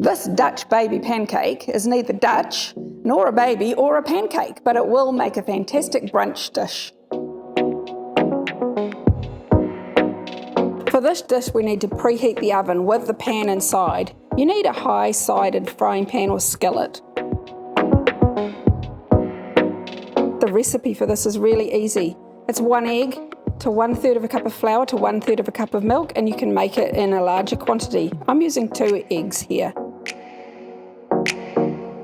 This Dutch baby pancake is neither Dutch, nor a baby or a pancake, but it will make a fantastic brunch dish. For this dish, we need to preheat the oven with the pan inside. You need a high-sided frying pan or skillet. The recipe for this is really easy. It's 1 egg to 1/3 of a cup of flour to 1/3 of a cup of milk, and you can make it in a larger quantity. I'm using 2 eggs here.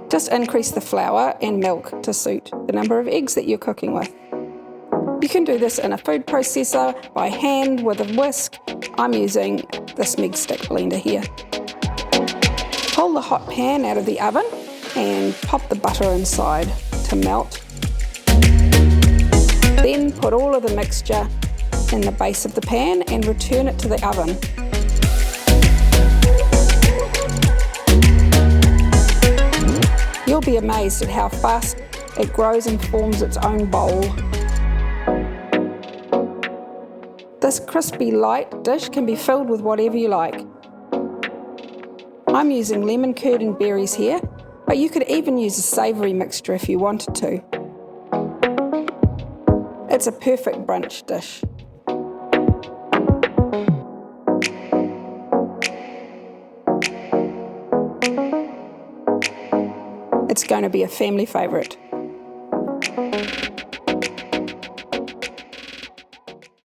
Just increase the flour and milk to suit the number of eggs that you're cooking with. You can do this in a food processor, by hand, with a whisk. I'm using this Meg Stick blender here. Pull the hot pan out of the oven and pop the butter inside to melt. Then put all of the mixture in the base of the pan and return it to the oven. You'll be amazed at how fast it grows and forms its own bowl. This crispy light dish can be filled with whatever you like. I'm using lemon curd and berries here, but you could even use a savoury mixture if you wanted to. It's a perfect brunch dish. It's going to be a family favourite.